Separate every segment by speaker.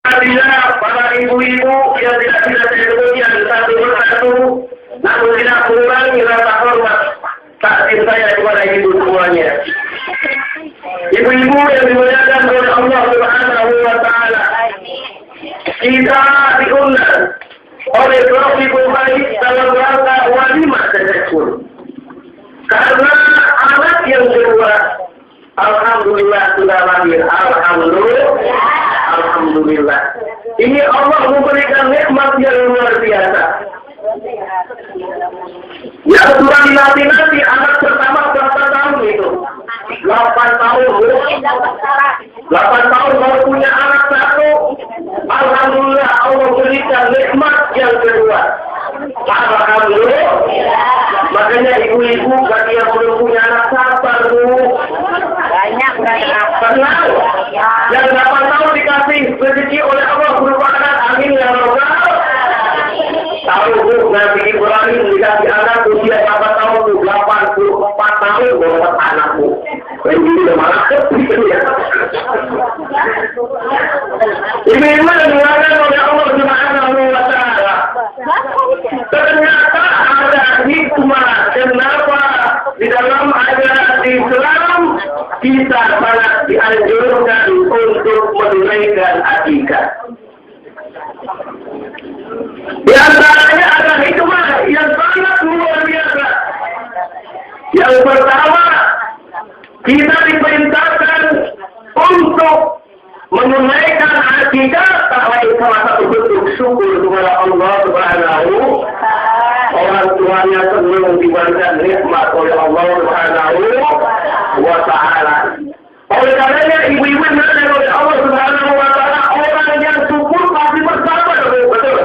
Speaker 1: Bila para ibu-ibu yang tidak bisa disebutkan satu persatu, namun tidak mengurangi rasa hormat takdim saya kepada ibu semuanya. Ibu-ibu yang dimuliakan oleh Allah Subhanahu wa Ta'ala, kita diundang oleh Rabbul Bait dalam rangka walimah tersebut. Karena anak yang kedua, alhamdulillah sudah lahir. Alhamdulillah. Ini Allah memberikan nikmat yang luar biasa. Yang sudah dinanti-nanti anak pertama berapa tahun itu? 8 tahun. 8 tahun baru punya anak satu. Alhamdulillah Allah berikan nikmat yang kedua. Alhamdulillah. Makanya ibu-ibu bagi yang belum punya anak sabar bu.
Speaker 2: Banyak.
Speaker 1: Tenang. Yang 8 tahun dikasih rezeki oleh Allah berupa anak, amin ya Rabbal. Tahu bu, Nabi Ibrahim dikasih anak usia 8 tahun bu, 84 tahun dapat anak bu. Ini udah malah gitu ya. Ini yang dilakukan oleh Allah Subhanahu wa Ta'ala. Ternyata ada hikmah kenapa di dalam ajaran Islam kita sangat dianjurkan untuk menunaikan akikah. Di antaranya ada hikmah yang sangat luar biasa. Yang pertama, kita diperintahkan untuk menunaikan akikah sebagai salah satu bentuk syukur kepada Allah Subhanahu. Orang tuanya senang diberikan nikmat oleh Allah Subhanahu wa Ta'ala. Oleh karenanya ibu-ibu yang oleh Allah Subhanahu wa Ta'ala, orang yang syukur pasti bersabar, betul.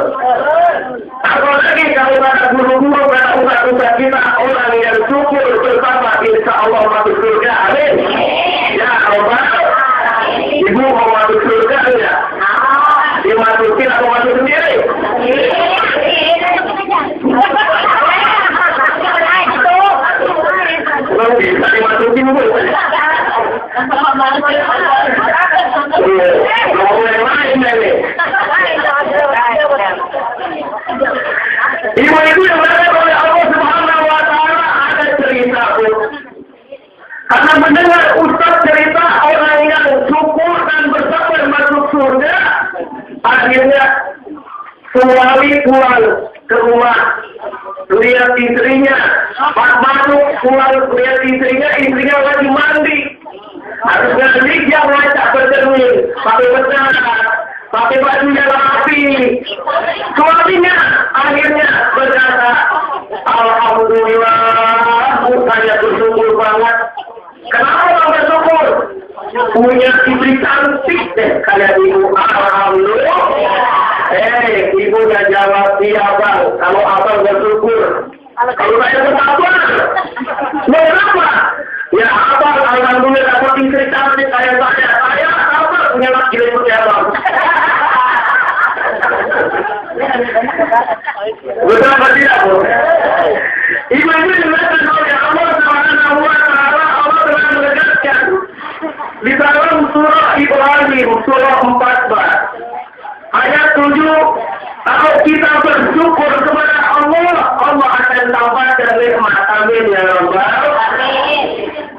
Speaker 1: Apalagi kalau ada guru-guru, ada ustaz-ustaz kita, orang yang syukur bersabar, insya Allah masuk surga. Amin. Ya Allah. Ibu mau masuk surga ya? Dimasukin atau masuk sendiri? Belum bisa dimasukin bu. Mau yang lain ini. Ibu-ibu yang berada oleh Allah Subhanahu wa Ta'ala ada cerita bu. Karena mendengar ustaz cerita orang yang syukur dan bersabar masuk surga, akhirnya suami pulang ke rumah, lihat istrinya, masuk pulang lihat istrinya lagi mandi. Harusnya dia wajah bercermin, pakai benar, pakai baju yang rapi. Suaminya akhirnya berkata, alhamdulillah, saya bersyukur banget. Kenapa bersyukur? Punya istri cantik deh kayak ibu. Alhamdulillah. Ibu udah jawab iya bang. Kalau abang bersyukur. Kalau saya bersabar. Kenapa? Ya abang alhamdulillah dapat istri cantik kayak saya. Saya apa punya laki seperti abang. Betul apa tidak bu? Ibu-ibu dimaksud oleh Allah Subhanahu wa Ta'ala. Allah telah menegaskan di dalam surah Ibrahim surah 14 ayat 7, kalau kita bersyukur kepada Allah, Allah akan tambahkan nikmat. Amin ya Rabbal.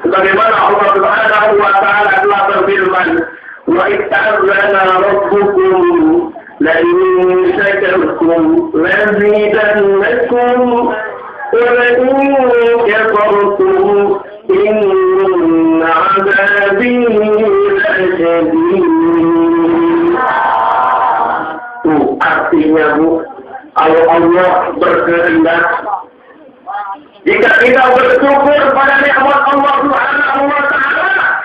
Speaker 1: Sebagaimana Allah Subhanahu wa Ta'ala telah berfirman, wa itta'adzana rabbukum لئن شكرتم لزيدنكم ولئن كفرتم إن عذابي لشديد. Artinya bu, kalau Allah berkehendak, jika kita bersyukur pada nikmat Allah Subhanahu wa Ta'ala,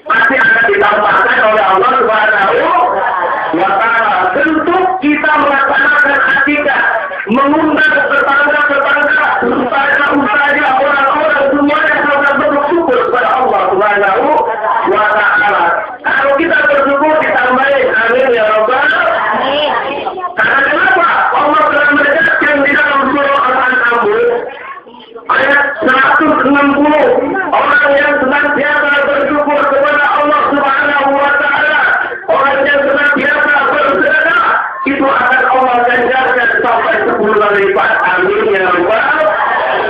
Speaker 1: pasti akan ditambahkan oleh Allah Subhanahu wa Ta'ala. Tentu kita melaksanakan akikah, mengundang tetangga-tetangga, ustazah-ustazah, orang-orang semuanya sangat bersyukur kepada Allah Subhanahu wa Ta'ala. Kalau kita bersyukur ditambahin, amin ya Rabbal. Karena kenapa? Allah telah menegaskan di dalam surah Al-Ankabut ayat 160, orang yang senantiasa bersyukur kepada Allah Subhanahu wa Ta'ala, orang yang berlipat. Amin ya Rabbal.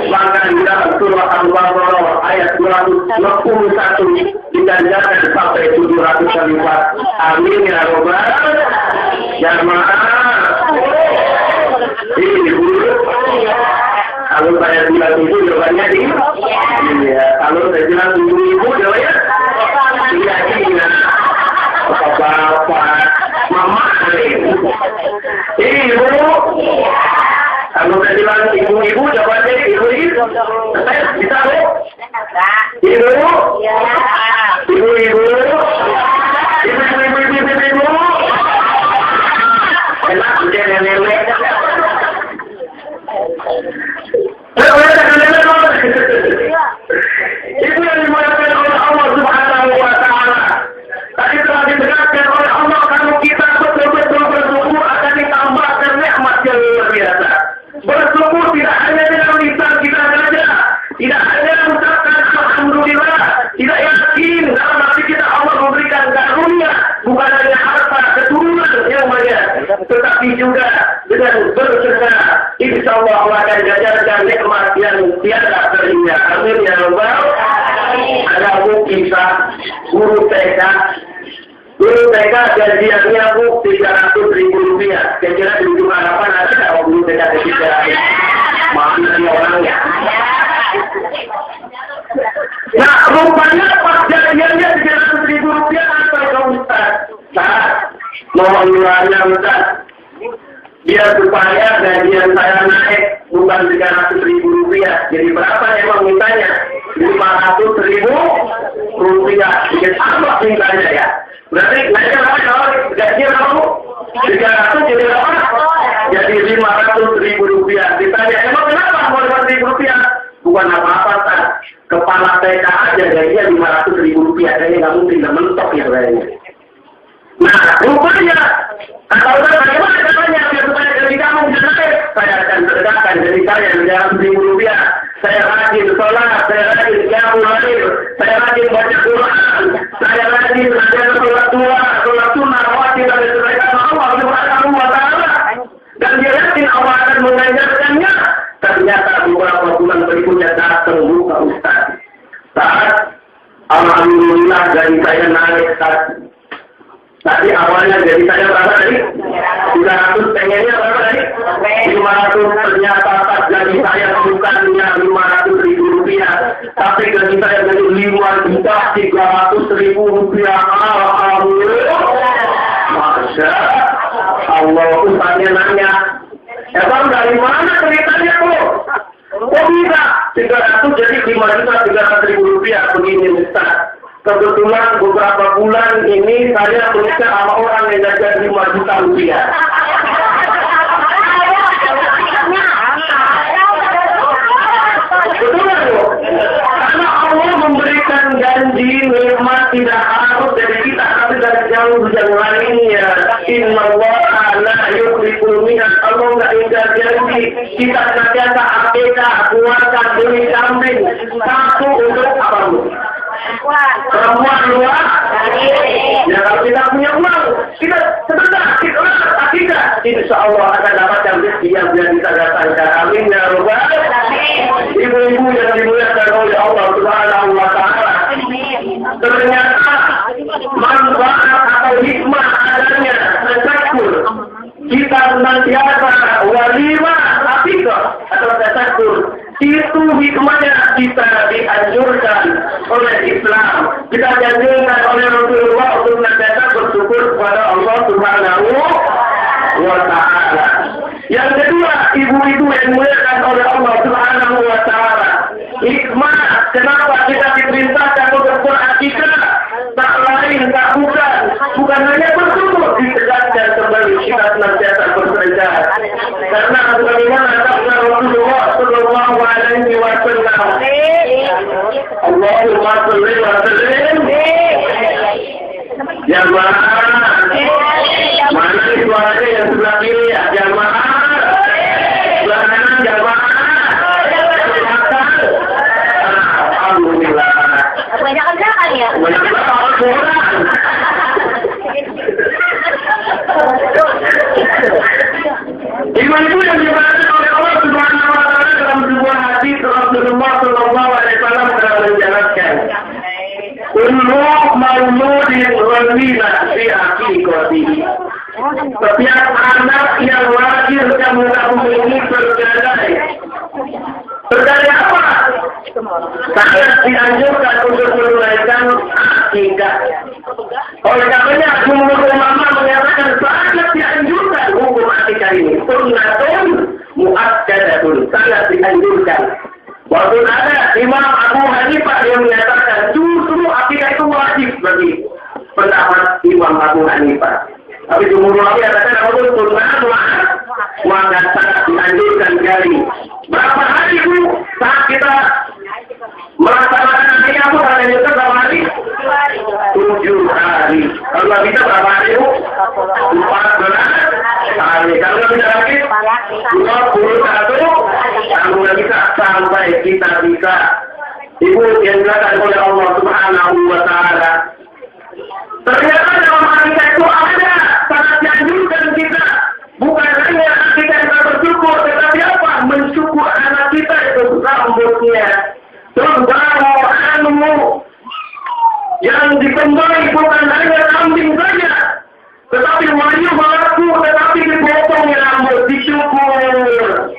Speaker 1: Maka di dalam surah Al-Baqarah ayat 261 diganjarkan sampai 700 kali lipat. Amin ya Rabbal. Jamaah. Ini dulu. Kalau saya bilang ibu jawabannya di. Iya. Kalau saya bilang ibu jawabannya. Iya iya. Bapak, mama, ibu. Kalau saya bilang ibu jawabannya ibu. Bisa bu? Ibu. Ibu. Enak udah nenek. Itu yang dimuliakan oleh Allah Subhanahu wa Ta'ala. Tadi telah ditegaskan oleh Allah, kalau kita betul-betul bersyukur akan ditambahkan nikmat yang luar biasa. Bersyukur tidak hanya dengan lisan kita saja, tidak hanya mengucapkan alhamdulillah, tidak yakin dalam hati kita Allah memberikan karunia, bukan hanya harta keturunan yang banyak, tetapi juga dengan bersedekah. Insya Allah akan jajarkan nikmat yang tiada terhingga. Amin ya Rabbal. Ada kisah guru TK. Guru TK gajiannya bu 300.000 rupiah. Kira-kira di ujung harapan ada kalau guru TK gajian? Mana dia orangnya? Nah, rupanya pas gajiannya 300.000 rupiah apa kau Ustaz? Nah, mohon doanya Ustaz. Biar supaya gajian saya naik bukan 300.000 rupiah. Jadi berapa emang mintanya? 500.000 rupiah. Jadi apa mintanya ya? Berarti naiknya berapa kalau gajian kamu? 300 jadi berapa? Jadi 500.000 rupiah. Ditanya emang kenapa 500.000 rupiah? Bukan apa-apa kan? Kepala TK aja gajinya 500.000 rupiah. Jadi nggak mungkin nggak mentok ya kayaknya. Nah, rupanya kalau bagaimana caranya biar supaya gaji kamu bisa naik? Saya akan sedekahkan gaji saya 300.000 rupiah. Saya rajin sholat, saya rajin qiyamul lail, saya rajin baca Quran, saya rajin belajar sholat tua, sholat sunnah, rawatib dan sebagainya. Allah Subhanahu wa Ta'ala. Dan dia yakin Allah akan mengajarkannya. Ternyata beberapa bulan berikutnya datang buka Ustaz. Saat alhamdulillah gaji saya naik saat. Tadi awalnya jadi saya berapa tadi? 300 pengennya berapa tadi? 500 ternyata pas gaji saya bukannya 500.000 rupiah. Tapi gaji saya jadi 5.300.000 rupiah. Alhamdulillah. Masya Allah. Ustaznya nanya. Emang dari mana ceritanya tuh? Kok bisa? 300 jadi 5.300.000 rupiah. Begini Ustaz. Kebetulan beberapa bulan ini saya menikah sama orang yang gajian 5 juta rupiah. Betul nggak loh? Karena Allah memberikan janji nikmat tidak harus dari kita, tapi dari jauh yang lainnya. Inna Allah la yukhliful mi'ad. Allah nggak ingkar janji. Kita senantiasa akikah, keluarkan beli kambing. Satu untuk apa bu? Perempuan luar. Ya kalau kita punya uang, kita sedekah, kita akikah. Insya Allah akan dapatkan rezeki yang bisa datangkan. Amin ya Rabbal. Ibu-ibu yang dimuliakan oleh Allah Subhanahu wa Ta'ala. Ternyata manfaat atau hikmah adanya tasakur. Kita senantiasa walimah akikah atau tasakur. Itu hikmahnya kita dianjurkan oleh Islam. Kita dianjurkan oleh Rasulullah untuk senantiasa bersyukur kepada Allah Subhanahu wa Ta'ala. Yang kedua, ibu-ibu yang dimuliakan oleh Allah Subhanahu wa Ta'ala. Hikmah kenapa kita diperintahkan untuk berakikah? Tak lain, tak bukan hanya bersyukur, ditegaskan kembali kita senantiasa bersedekah. Karena bagaimana kata Rasulullah Sallallahu Alaihi Wasallam, Allahumma sholli wa sallim. Jamaah, mana suaranya yang sebelah kiri ya? Jamaah, sebelah kanan jamaah. Alhamdulillah.
Speaker 2: Kebanyakan belakang ya?
Speaker 1: Kebanyakan belakang. Ibu-ibu yang dimuliakan oleh Setiap anak yang lahir ke muka bumi ini bergadai. Bergadai apa? Sangat dianjurkan untuk menunaikan akikah. Oleh karenanya jumhur ulama menyatakan sangat dianjurkan hukum akikah ini. Sunnatun muakkadatun, sangat dianjurkan. Walaupun ada Imam Abu Hanifah yang menyatakan justru akikah itu wajib bagi pendapat Imam Abu Hanifah. Tapi jumhur ulama menyatakan walaupun sunnah maka sangat dianjurkan sekali. Berapa hari itu saat kita melaksanakan akikah itu akan dianjurkan berapa hari? 7 hari. Kalau nggak bisa berapa hari itu? 14 hari. Kalau nggak bisa lagi 21. Kalau nggak bisa sampai kita bisa. Itu yang dilakukan oleh Allah Subhanahu wa Ta'ala. Ternyata dalam akikah itu ada sangat dianjurkan kita. Bukan hanya kita yang bersyukur, tetapi apa? Mensyukur anak kita itu rambutnya. Terus baru yang dikembali bukan hanya kambing saja, tetapi wajib melaku, tetapi dipotong rambut, dicukur.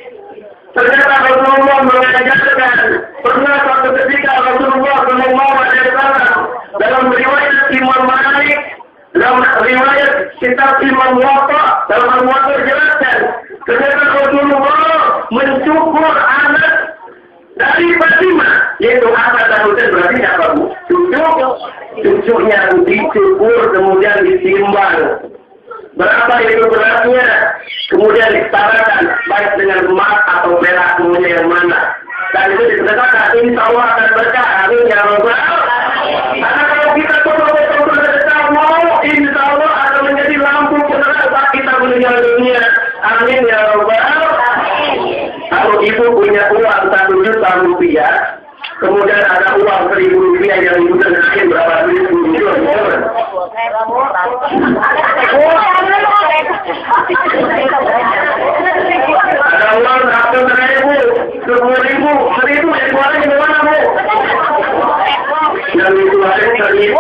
Speaker 1: Ternyata Rasulullah mengajarkan, pernah suatu ketika Rasulullah SAW dalam riwayat Imam Malik, dalam riwayat kitab Imam Muwatta, dalam Al-Muwatta dijelaskan, ternyata Rasulullah mencukur anak dari Fatimah, yaitu Hasan dan Husain, berarti apa Bu? Cucuknya dicukur kemudian ditimbang. Berapa itu beratnya? Kemudian disetarakan baik dengan emas atau perak, kemudian yang mana? Dan itu disedekahkan, insya Allah akan berkah. Amin ya Rabbal. Karena kalau kita betul-betul bersedekah mau, insya Allah akan menjadi lampu penerang saat kita meninggal dunia. Amin ya Rabbal. Kalau ibu punya uang 1 juta rupiah, kemudian ada uang 1.000 rupiah yang ibu terkait berapa ribu rupiah? Ada uang 100.000, 10.000, 1.000 yang keluarnya gimana Bu? Yang itu ada 1.000.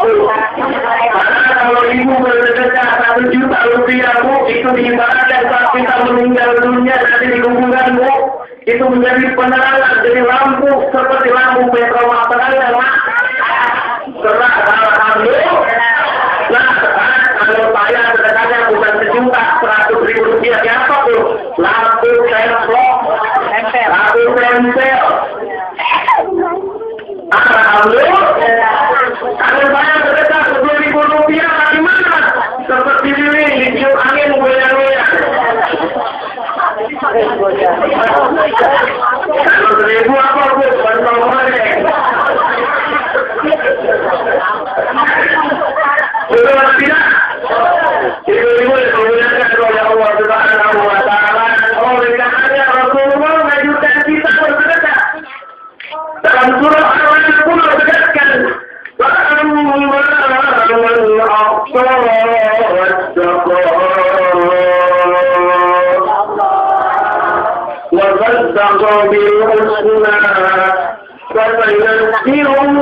Speaker 1: Karena kalau ibu bersedekah 1 juta rupiah Bu, itu diibaratkan saat kita meninggal dunia nanti dikumpulkan Bu, itu menjadi penerangan, jadi lampu seperti lampu petrol terang. Serah alhamdulillah. Nah, kalau saya sedekahnya bukan 1 juta, 100.000 rupiah, apa tuh? Lampu tempel. Alhamdulillah. Kalau saya sedekah 10.000 rupiah, bagaimana? Seperti ini, ditiup angin goyang-goyang. Kalau 1.000 apa Bu? Bantang mana? Betul tidak? Itu dimuliakan oleh Allah Subhanahu wa Ta'ala. Oleh karenanya Rasulullah mengajarkan kita bersedekah. Dalam surah Al-An'am pun bersedekah. وصدق بالحسنى فسيذكره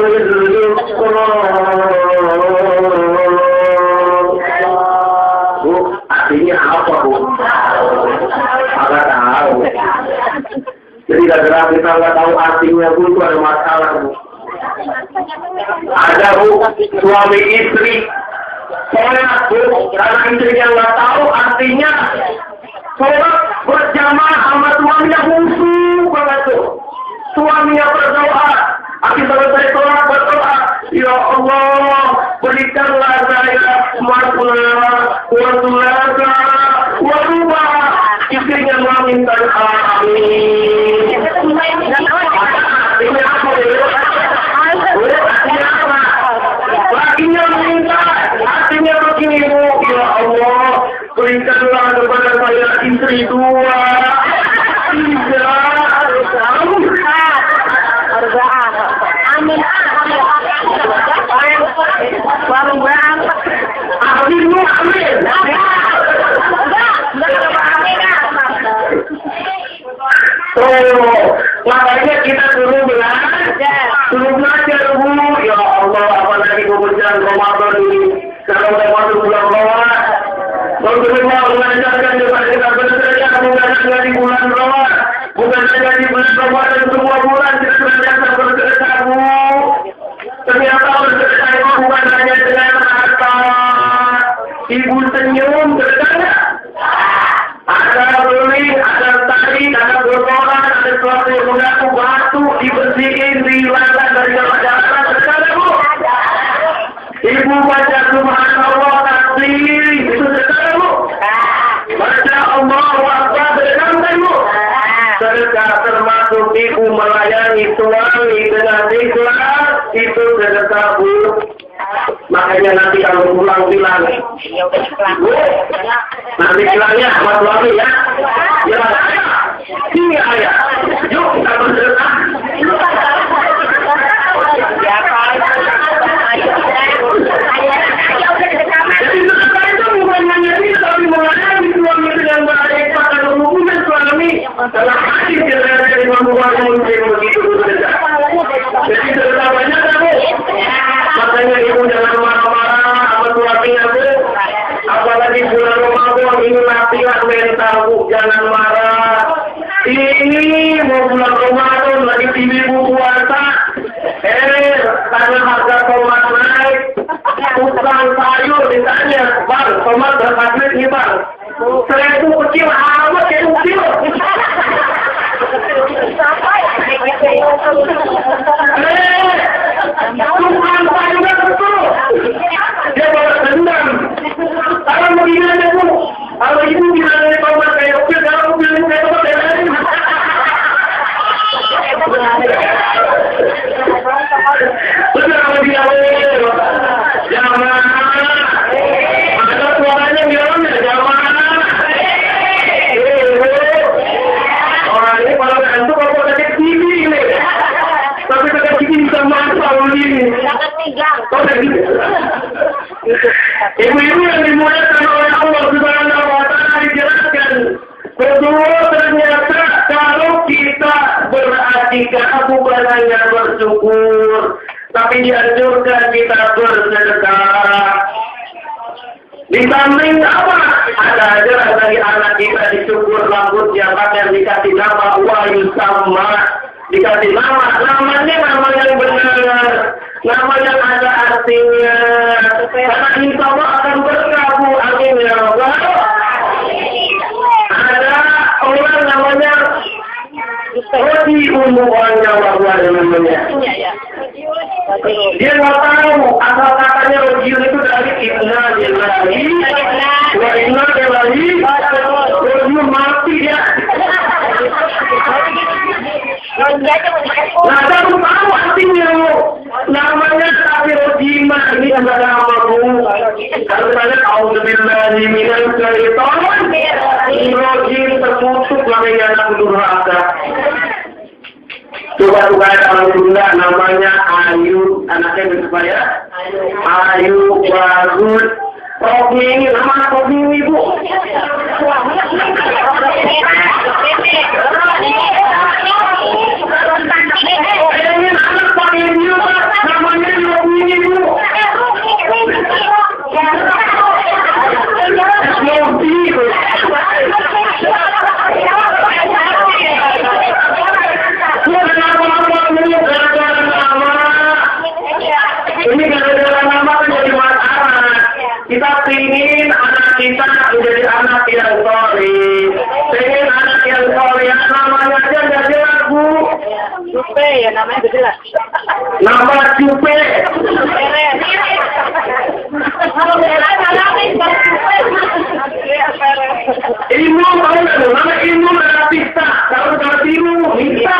Speaker 1: لليسرى. Artinya apa Bu? Nggak tahu. Jadi gara-gara kita nggak tahu artinya Bu, itu ada masalah Bu. Ada Bu, suami istri sholat Bu, karena istrinya nggak tahu artinya. Sholat berjamaah sama suaminya khusyuk banget tuh. Suaminya berdoa, habis selesai sholat berdoa, ya Allah berikanlah saya makna wa sulaka wa ruba. Istrinya meminta amin. Artinya apa ya? Artinya apa? Lakinya meminta, artinya begini Bu, ya Allah berikanlah kepada saya istri 2, 3, amin. Makanya kita dulu belajar Bu, ya Allah, apalagi kebetulan Ramadan ini, kalau udah masuk bulan Ramadan, Kedua, mengajarkan kepada kita bekerja bukan hanya di bulan Ramadan, bukan hanya di bulan Ramadan dan semua bulan kita senantiasa bekerja, Bu. Ternyata bekerja itu bukan hanya dengan harta. Ibu senyum, bekerja. Ada beling, ada tali, ada kotoran, ada sesuatu yang mengaku batu, dibersihin, dihilangkan dari jalan-jalan, bekerja, Bu. Ibu baca Subhanallah takbir, itu bekerja, Bu. Baca Allahu Akbar, bekerja, Bu. Serta termasuk ibu melayani suami dengan ikhlas, itu bekerja, Bu. Makanya nanti kalau pulang bilang, nanti bilangnya sama suami ya, bilang ini ayah, yuk kita bersedekah. Jadi sedekah itu bukan hanya ini, tapi melayani suami dengan baik pada hubungan suami dalam hati dari membuat muslim begitu sedekah. Jadi sedekah banyak kamu. Makanya ibu jangan marah-marah sama suaminya, Bu. Apalagi bulan Ramadan ini latihan mental, Bu. Jangan marah. Ini mau bulan Ramadan lagi TV Bu puasa. Karena harga tomat naik, tukang sayur ditanya, Bang, tomat berapa duit nih, Bang? 1.000 kecil amat ya, kecil. Tukang sayurnya betul. Dia bawa dendam. Kalau begini aja, Bu. Kalau ibu bilang dari tomat kayak oke, kalau aku bilang kayak tomat kayak lain. Betul apa dia, jangan. Ada suaranya bilangnya, jangan. Orang ini kalau ngantuk kalau pakai TV ini. Tapi pakai TV bisa masuk ini. Ibu-ibu yang dimuliakan oleh Allah Subhanahu wa Ta'ala dijelaskan. Kedua, ternyata kalau kita beratikah bukan hanya bersyukur, tapi dianjurkan kita bersedekah. Di samping apa? Ada aja dari anak kita disyukur rambutnya, bahkan dikasih nama Wahyu Sama. Dikasih namanya nama yang benar, nama yang ada artinya. Karena insya Allah akan berkah, Bu. Amin ya Allah. Ada orang namanya Rodi Umuannya namanya. Dia nggak tahu asal katanya Rodi itu dari Inna Lillahi wa Inna Ilaihi Raji'un, mati ya. Nah, kamu tahu artinya, namanya Rojima, ini adalah nama Bu. Kalau saya tahu billahi minal syaitanir rajim, tertutup namanya anak durhaka. Coba alhamdulillah namanya Ayu, anaknya berapa ya? Ayu bagus. Robi ini nama Robi ini, Bu. Ini anak pakai dia, namanya Robi ini, Bu. Robi. Ini gara-gara nama kan jadi masalah. Kita ingin anak kita menjadi anak yang soleh. Pengen anak yang soleh, namanya aja nggak jelas, Bu.
Speaker 2: Cupe ya, namanya nggak jelas.
Speaker 1: Nama Cupe. Ilmu tahu nggak? Nama ilmu adalah pista. Kalau ilmu pista.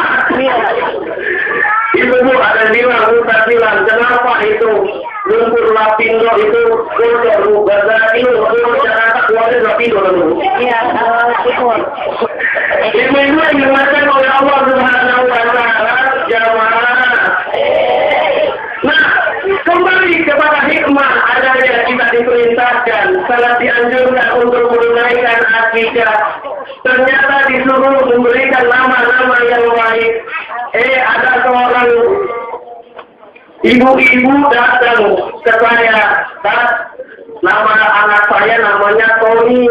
Speaker 1: Ibu ada bilang, kenapa itu lumpur Lapindo itu kotor, Bu? Gara-gara itu Jakarta keluarnya Lapindo, Bu.
Speaker 2: Iya, itu.
Speaker 1: Ibu-ibu yang dimakan oleh Allah Subhanahu wa Ta'ala, jamaah. Nah, kembali kepada hikmah adanya kita diperintahkan, sangat dianjurkan untuk menunaikan akikah. Ternyata disuruh memberikan nama-nama yang baik. Ada seorang ibu-ibu datang ke saya, nama anak saya namanya Tony.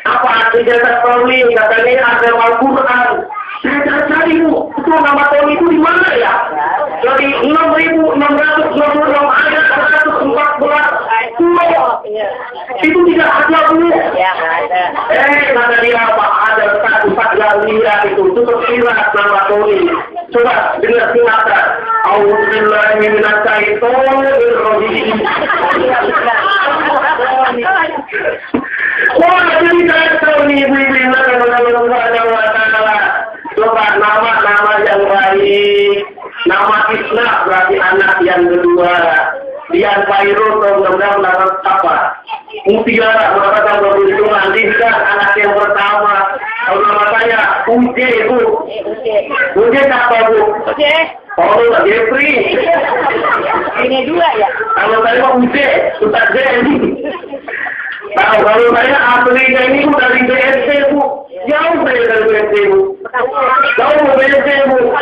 Speaker 1: Apa artinya Tony? Katanya ada Al-Quran. Saya cari Bu, itu nama Tony itu di mana ya? Dari 6.666 ayat 114 itu tidak ada Bu.
Speaker 2: Ya, ada.
Speaker 1: Kata dia apa? Ada satu Fatlalia itu tersirat nama Tony. Coba dengar singkatan. Auzubillahi minasyaitonir rajim. Wah, jadi saya tahu nih ibu-ibu yang coba nama-nama yang baik. Nama Isna berarti anak yang kedua. Dian Khairul program apa? Mutiara mengatakan beruntungan. Lisa anak yang pertama. Kalau nama saya Uje Bu. Uje apa Bu?
Speaker 2: Oke.
Speaker 1: Oh, Jeffrey.
Speaker 2: Ini dua ya.
Speaker 1: Kalau saya mau Uje, Ustaz Jen. Nah, kalau saya aslinya ini dari BSD Bu. Jauh saya dari BSD Bu. Jauh BSD Bu.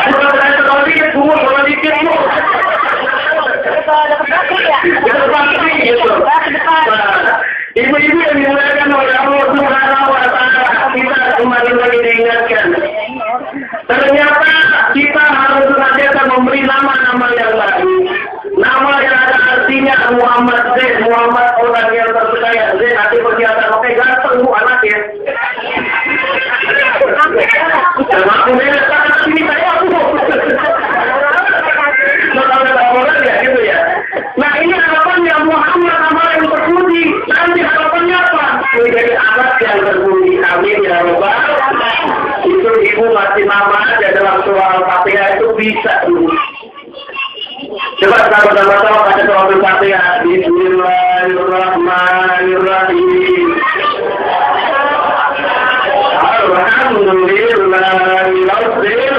Speaker 1: Bukan saya terlalu dikit Bu, terlalu dikit Bu. Ibu-ibu yang dimuliakan oleh Allah Subhanahu wa Ta'ala, kita kembali lagi diingatkan. Ternyata kita harus senantiasa memberi nama-nama yang baik. Nama yang ada artinya Muhammad Z, Muhammad orang yang terpercaya. Z arti perhiasan. Oke, ganteng Bu anak ya. Termasuk saya sangat sini saya Bu. Orang ya gitu ya. Nah ini harapannya Muhammad nama yang terpuji. Nanti harapannya apa? Menjadi anak yang terpuji. Amin ya Rabbal. Itu ibu masih nama aja dalam surah Al-Fatihah itu bisa dulu. Coba sama-sama baca surah Al-Fatihah. Bismillahirrahmanirrahim. Alhamdulillahirabbil alamin.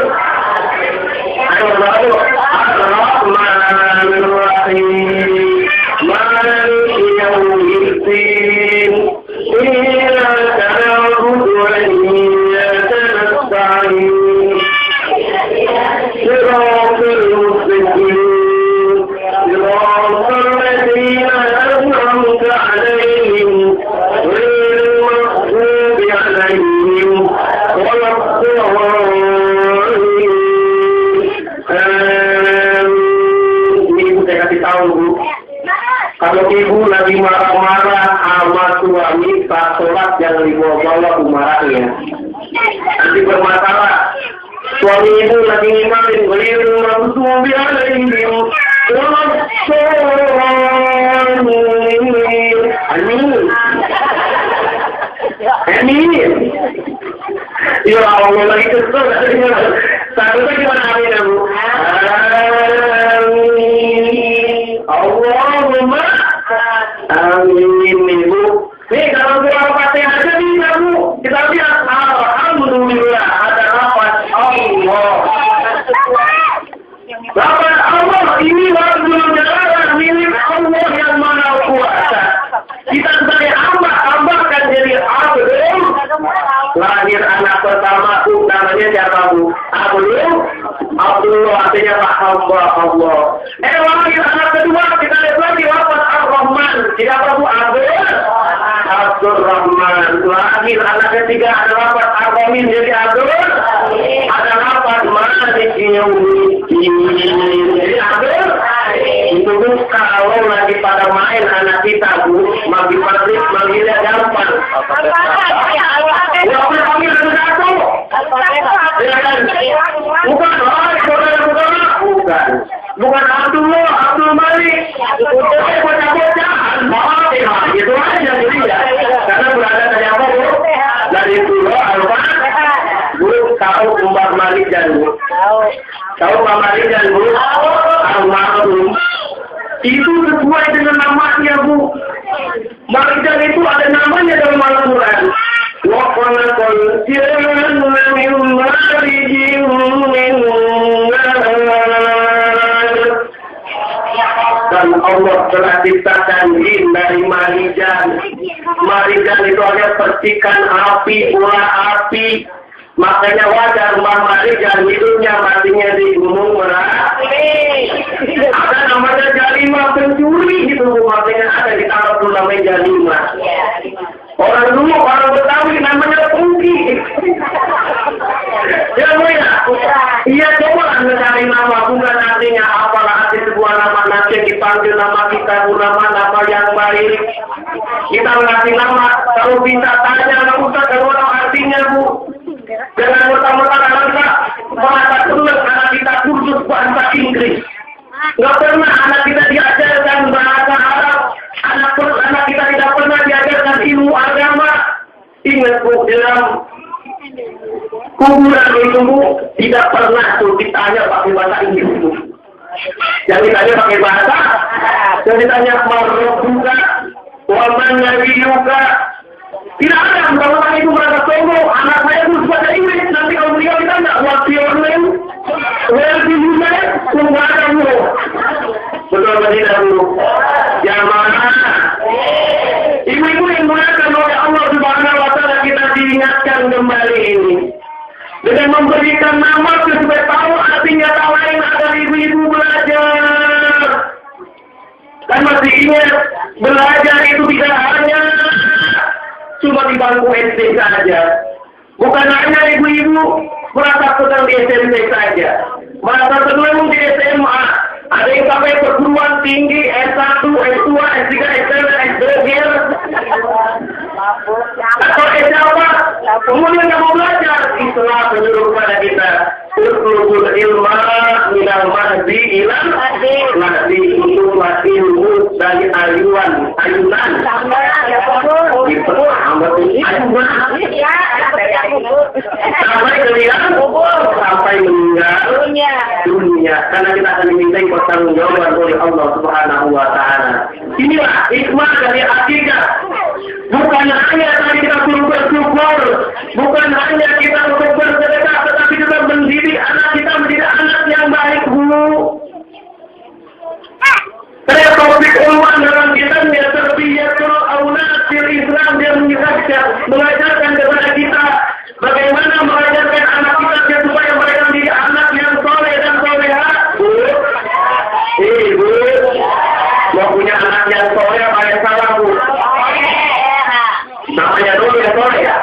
Speaker 1: Ayo Ar-Rahmanir-Rahim. Maliki yaumiddin. Iyyaka na'budu wa iyyaka nasta'in. Shiratal mustaqim. Shiratal ladzina an'amta 'alaihim ghairil maghdubi 'alaihim waladdallin. Kalau ibu lagi marah-marah sama suami saat sholat jangan dibawa-bawa marahnya. Nanti bermasalah. Suami ibu lagi ngimamin beliau maghdubi alaihim waladdallin. Amin. Amin. Ya Allah lagi kesel. Satu gimana amin ya Bu? Allahumma amin Ibu. Nih kalau surah Al-Fatihah aja nih Bu. Kita lihat alhamdulillah ada lafaz Allah. Lafaz Allah ini wajib negara milik Allah yang Maha Kuasa. Kita sebagai hamba akan jadi abdul. Lahir anak pertama Bu namanya siapa Bu? Abdul artinya hamba Allah. Lahir anak kedua kita lihat lagi lafaz Ar-Rahman. Siapa Bu? Abdul Rahman. Lahir anak ketiga ada lafaz Ar-Rahim jadi Abdul. Ada lafaz Maliki Yaumiddin jadi Abdul. Itu Bu kalau lagi pada main anak kita Bu, maghrib manggilnya gampang. Yang panggil satu. Bukan Abdullah, Abdul Malik. Bocah-bocah. Gitu aja jadi ya. Karena berada dari apa Bu? Dari Pulau Alfa. Bu tahu Umar Malik dan Bu. Tahu Umar Malik dan Bu? Almarhum. Itu sesuai dengan namanya Bu. Malik dan itu ada namanya dalam Al-Quran. وَخَلَقَ الْجَنَّ مِنْ مَارِجٍ مِنْ نَارٍ. Dan Allah telah ciptakan jin dari marijan. Marijan itu hanya percikan api, bola api. Makanya wajar Mbah Marijan hidupnya matinya di Gunung Merapi. Ada namanya jalima pencuri gitu, makanya ada di Arab tuh namanya jalima. Orang dulu, orang Betawi namanya pungki. Ya, Bu ya? Iya, coba Anda cari nama, bukan artinya apalah arti sebuah nama, nanti dipanggil nama kita, nama yang baik. Kita ngasih nama, kalau bisa tanya, nggak usah kalau artinya, Bu. Jangan mentah-mentah anak bahasa senang anak kita kursus bahasa Inggris. Nggak pernah anak kita diajarkan bahasa Arab. Anak kita tidak pernah diajarkan ilmu agama. Ingat, Bu, dalam kuburan itu, Bu, tidak pernah tuh ditanya pakai bahasa Inggris, Bu. Yang ditanya pakai bahasa, yang ditanya marrobuka, waman nabiyuka. Tidak ada, kalau orang itu merasa sombong, anak saya harus baca Inggris, nanti kalau beliau ditanya, what's your name? Where do you live? Tunggu ada, Bu. Betul atau tidak, Bu? Yang mana? Ibu-ibu yang menggunakan oleh Allah Subhanahu wa Ta'ala, kita diingatkan kembali ini. Dengan memberikan nama supaya tahu artinya tahu lain agar ibu-ibu belajar. Dan masih ingat, belajar itu tidak hanya cuma di bangku SD saja. Bukan hanya ibu-ibu merasa sedang di SMP saja. Merasa sedang di SMA. Ada yang sampai perguruan tinggi, S1, S2, S3, S3, S2, atau S1. Kemudian yang mau belajar, Islam menyuruh kepada kita utlubul ilma minal mahdi ilal mahdi, untuk ilmu dari ayunan sampai kalian sampai meninggal dunia, karena kita akan dimintai pertanggungjawaban oleh Allah Subhanahu wa Ta'ala. Inilah hikmah dari akikah. Bukan hanya tadi kita perlu bersyukur, bukan hanya kita untuk bersedekah, tetapi juga mendidik anak kita menjadi anak yang baik, Bu. Saya topik ulwan dalam kitabnya Terbiyatul Aulad fil Islam, dia mengajarkan kepada kita bagaimana mengajarkan anak kita supaya mereka menjadi anak yang soleh dan soleha. Bu, Bu, mau punya anak yang soleh apa yang salah, Bu? Namanya dulu yang soleh ya.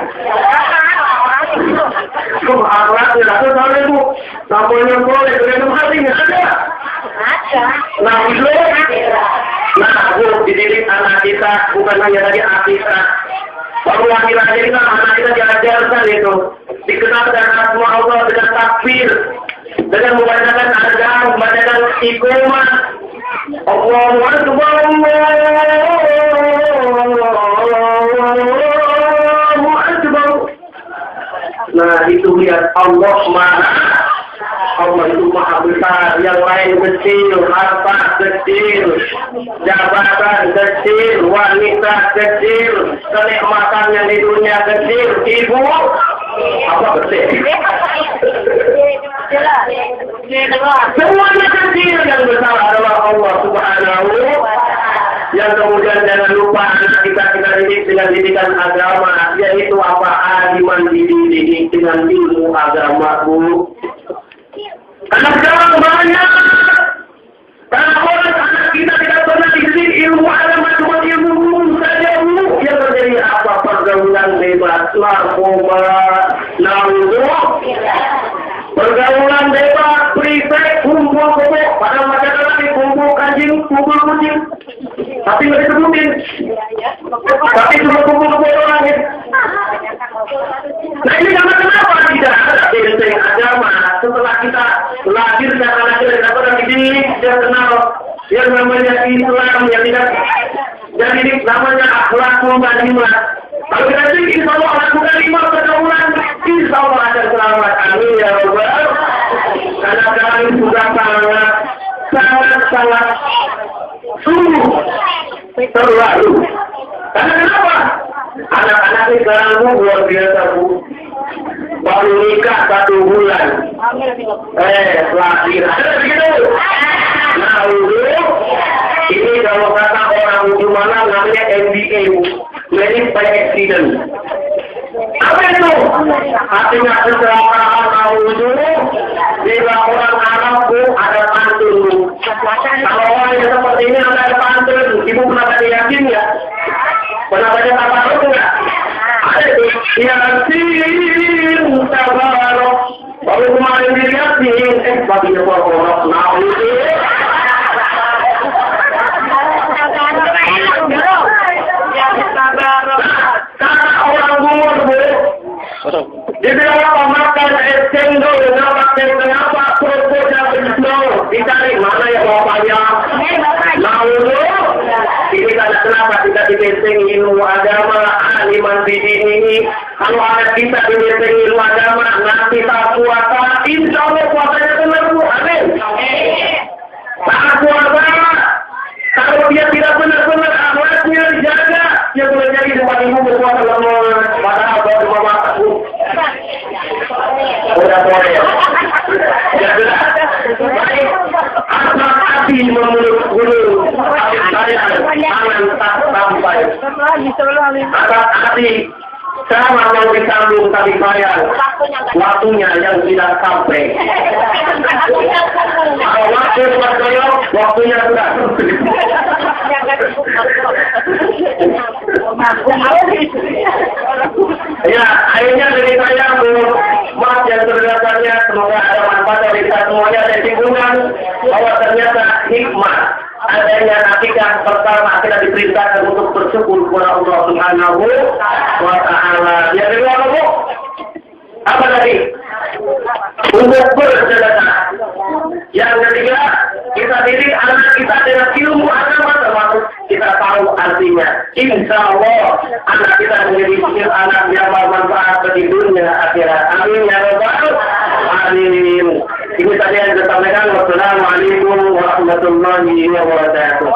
Speaker 1: Kok akhlaknya tidak soleh, Bu? Namanya soleh, dengan hati nggak ada. Nah, itu, Bu, dididik anak kita bukan hanya dari akikah. Baru lahir-lahir kita, anak kita diajarkan itu, dikenalkan asma Allah dengan takbir, dengan membacakan azan, membacakan iqamah. Allahu Akbar, Allahu Akbar. Nah, itu lihat Allah Allah itu maha besar, yang lain kecil, harta kecil, jabatan kecil, wanita kecil, kenikmatan yang di dunia kecil, ibu apa kecil? Semuanya kecil, yang besar adalah Allah Subhanahu. Yang kemudian jangan lupa kita didik dengan didikan agama, yaitu apa? Aliman dididik dengan ilmu agama, Bu. Karena sekarang banyak, karena anak kita tidak pernah dididik ilmu agama, cuma ilmu umum saja, Bu. Yang terjadi apa? Pergaulan bebas, narkoba, pergaulan bebas, prisek, kumpul kobok, pada masyarakat lagi kumpul kanjing, kumpul kucing. Tapi nggak disebutin. Tapi cuma kumpul kobok lagi. Nah, ini karena kenapa tidak ada benteng agama? Setelah kita lahir dan anak kita tidak pernah dididik, dia kenal yang namanya Islam, yang tidak jadi namanya akhlakul karimah. Kalau kita cek, insya Allah akhlakul karimah pergaulan, insya Allah ada selamat. Amin ya Rabbal. Karena kami sudah sangat sungguh terlalu. Karena kenapa? Anak-anak ini sekarang, Bu, luar biasa, Bu. Baru nikah 1 bulan. Lahir. Ada begitu? Nah, Bu, ini kalau kata orang gimana namanya MBA, Bu. Married by accident. Apa itu? Artinya kecelakaan tahu dulu. Bila orang Arab, Bu, ada pantun, Bu. Kalau orang yang seperti ini Anda ada pantun. Ibu pernah tadi yakin ya? Pernah baca tabarok enggak? Ada itu. Yasin tabarok. Baru kemarin dilihatin. Baginya tabarok. Nah, itu. Kata orang umur, Bu. Dibilang apa makan es cendol, kenapa perutnya bencong, dicari mana yang bapaknya. Mau lu? Ini karena kenapa kita dibenteng ilmu agama, aliman bidin ini. Kalau anak kita dibenteng ilmu agama, nanti tak puasa, insya Allah puasanya benar, Bu. Amin. Tak puasa. Kalau dia tidak benar-benar akhlaknya dijaga, dia boleh jadi tempat ibu berpuasa lama. Padahal baru memasak, Bu. Udah boleh. Ya sudah. Baik. Asal hati memeluk gunung. Saya tangan tak sampai. Asal hati sama mau ditanggung tali bayar. Waktunya yang tidak sampai. Kalau waktunya sudah sampai. Ya, akhirnya dari saya maaf yang terdengarnya, semoga ada manfaat dari kita semuanya dan timbulan bahwa ternyata hikmah adanya akikah pertama kita diperintahkan untuk bersyukur kepada Allah Subhanahu wa Ta'ala. Yang kedua apa, Bu? Apa tadi? Untuk bersedekah. Yang ketiga, kita didik anak kita dengan ilmu agama termasuk kita tahu artinya. Insya Allah anak kita menjadi anak yang bermanfaat bagi dunia akhirat. Amin ya rabbal alamin. Ini tadi yang disampaikan. Wassalamualaikum warahmatullahi wabarakatuh.